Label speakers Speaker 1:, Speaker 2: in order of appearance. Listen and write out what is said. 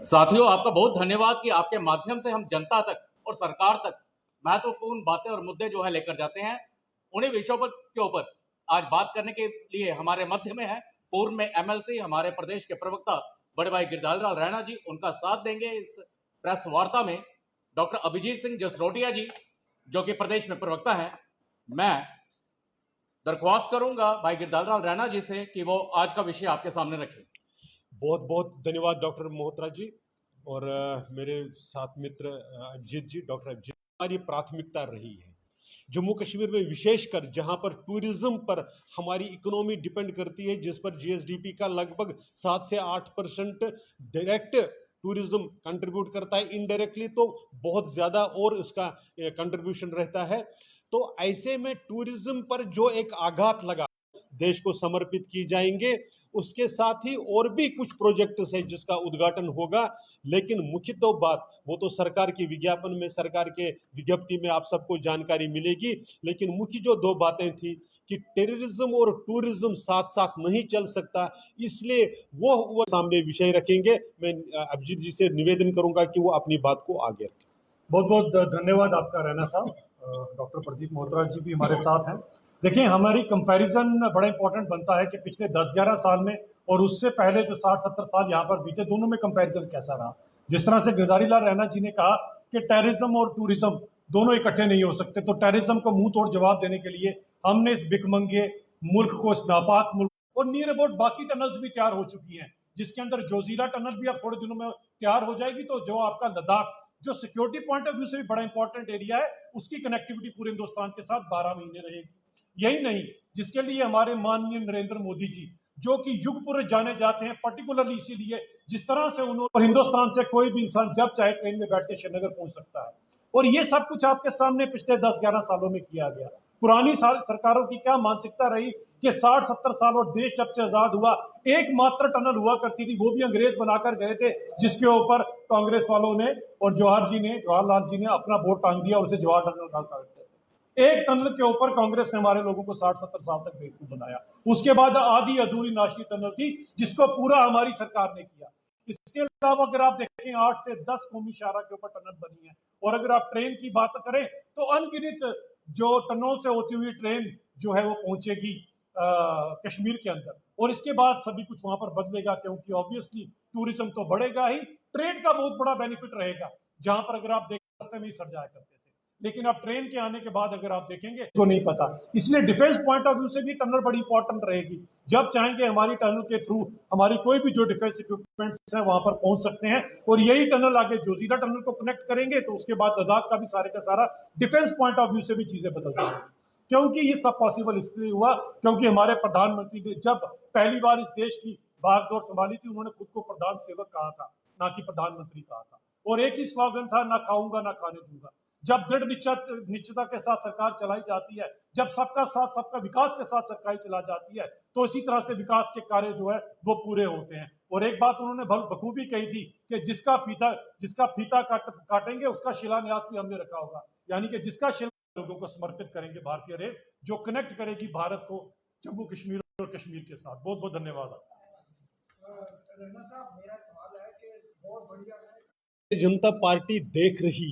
Speaker 1: साथियों, आपका बहुत धन्यवाद कि आपके माध्यम से हम जनता तक और सरकार तक महत्वपूर्ण बातें और मुद्दे जो है लेकर जाते हैं। उन्हीं विषयों पर के ऊपर आज बात करने के लिए हमारे मध्य में है पूर्व में एमएलसी हमारे प्रदेश के प्रवक्ता बड़े भाई गिरधारी लाल रैना जी। उनका साथ देंगे इस प्रेस वार्ता में डॉक्टर अभिजीत सिंह जसरोटिया जी, जो कि प्रदेश में प्रवक्ता हैं। मैं दरख्वास्त करूंगा भाई गिरधारी लाल रैना जी से कि वो आज का विषय आपके सामने रखें।
Speaker 2: बहुत बहुत धन्यवाद डॉक्टर मोहत्रा जी और मेरे साथ मित्र अभिजीत जी। डॉक्टर अभिजीत, हमारी प्राथमिकता रही है जम्मू कश्मीर में, विशेषकर जहां पर टूरिज्म पर हमारी इकोनॉमी डिपेंड करती है, जिस पर जीएसडीपी का लगभग 7 से 8% डायरेक्ट टूरिज्म कंट्रीब्यूट करता है, इनडायरेक्टली तो बहुत ज़्यादा और उसका कंट्रीब्यूशन रहता है। तो ऐसे में टूरिज्म पर जो एक आघात लगा, देश को समर्पित की जाएंगे। उसके साथ ही और भी कुछ प्रोजेक्ट्स है जिसका उद्घाटन होगा, लेकिन मुख्य तो बात वो तो सरकार की विज्ञापन में, सरकार के विज्ञप्ति में आप सबको जानकारी मिलेगी। लेकिन मुख्य जो दो बातें थी कि टेररिज्म और टूरिज्म साथ साथ नहीं चल सकता, इसलिए वो सामने विषय रखेंगे। मैं अभिजीत जी से निवेदन करूंगा कि वो अपनी बात को आगे रखें।
Speaker 3: बहुत बहुत धन्यवाद आपका रैना साहब। डॉक्टर प्रदीप मोहत्रा जी भी हमारे साथ हैं। देखिए, हमारी कंपैरिजन बड़ा इंपॉर्टेंट बनता है कि पिछले 10-11 साल में और उससे पहले जो 60-70 साल यहाँ पर बीते, दोनों में कंपैरिजन कैसा रहा। जिस तरह से गिरधारी लाल रैना जी ने कहा कि टेररिज्म और टूरिज्म दोनों इकट्ठे नहीं हो सकते, तो टेररिज्म को मुंह तोड़ जवाब देने के लिए हमने इस भिखमंगे मुल्क को, इस नापाक मुल्क, और नियर अबाउट बाकी टनल्स भी तैयार हो चुकी हैं, जिसके अंदर जोजीला टनल भी अब थोड़े दिनों में तैयार हो जाएगी। तो जो आपका लद्दाख, जो सिक्योरिटी पॉइंट ऑफ व्यू से भी बड़ा इंपॉर्टेंट एरिया है, उसकी कनेक्टिविटी पूरे हिंदुस्तान के साथ 12 महीने रहेगी। यही नहीं, जिसके लिए हमारे माननीय नरेंद्र मोदी जी, जो कि युग पुरुष जाने जाते हैं, पर्टिकुलरली इसीलिए जिस तरह से उन्होंने, हिंदुस्तान से कोई भी इंसान जब चाहे ट्रेन में बैठ के श्रीनगर पहुंच सकता है। और ये सब कुछ आपके सामने पिछले 10-11 सालों में किया गया। पुरानी सरकारों की क्या मानसिकता रही कि 60-70 साल और देश जब से आजाद हुआ, एकमात्र टनल हुआ करती थी, वो भी अंग्रेज बनाकर गए थे, जिसके ऊपर कांग्रेस वालों ने और जवाहरलाल जी ने अपना वोट टांग दिया और उसे जवाहर टनल कहा करते थे। एक टनल के ऊपर कांग्रेस ने हमारे लोगों को 60-70 साल तक बेवकूफ बनाया। उसके बाद आधी अधूरी नाशी टनल थी, जिसको पूरा हमारी सरकार ने किया। इसके अलावा अगर आप देखें, 8 से 10 कौमी शाहरा के ऊपर टनल बनी है। और अगर आप ट्रेन की बात करें तो अनगिनत जो टनलों से होती हुई ट्रेन जो है वो पहुंचेगी कश्मीर के अंदर। और इसके बाद सभी कुछ वहां पर बदलेगा, क्योंकि ऑब्वियसली टूरिज्म तो बढ़ेगा ही, ट्रेड का बहुत बड़ा बेनिफिट रहेगा। जहां पर अगर आप देखें, रास्ते में ही सर जाया करते थे, लेकिन अब ट्रेन के आने के बाद अगर आप देखेंगे तो नहीं पता। इसलिए डिफेंस पॉइंट ऑफ व्यू से भी टनल बड़ी इंपॉर्टेंट रहेगी। जब चाहेंगे हमारी टनल के थ्रू हमारी कोई भी जो डिफेंस इक्विपमेंट्स है वहां पर पहुंच सकते हैं। और यही टनल आगे जोजीला टनल को कनेक्ट करेंगे, तो उसके बाद लद्दाख का भी सारे का सारा डिफेंस पॉइंट ऑफ व्यू से भी चीजें बदल जाएंगी। क्योंकि ये सब पॉसिबल इसलिए हुआ क्योंकि हमारे प्रधानमंत्री ने जब पहली बार इस देश की भागदौड़ संभाली थी, उन्होंने खुद को प्रधान सेवक कहा था, ना कि प्रधानमंत्री कहा था। और एक ही स्लोगन था, ना खाऊंगा ना खाने दूंगा। जब दृढ़ निश्चयता के साथ सरकार चलाई जाती है, जब सबका साथ सबका विकास के साथ सरकार चला जाती है, तो इसी तरह से विकास के कार्य जो है वो पूरे होते हैं। और एक बात उन्होंने बखूबी कही थी कि जिसका फीता काटेंगे उसका शिलान्यास भी हमने रखा होगा। यानी कि जिसका लोगों को समर्पित करेंगे भारतीय रेल, जो कनेक्ट करेगी भारत को जम्मू कश्मीर और कश्मीर के साथ। बहुत बहुत धन्यवाद।
Speaker 2: जनता पार्टी देख रही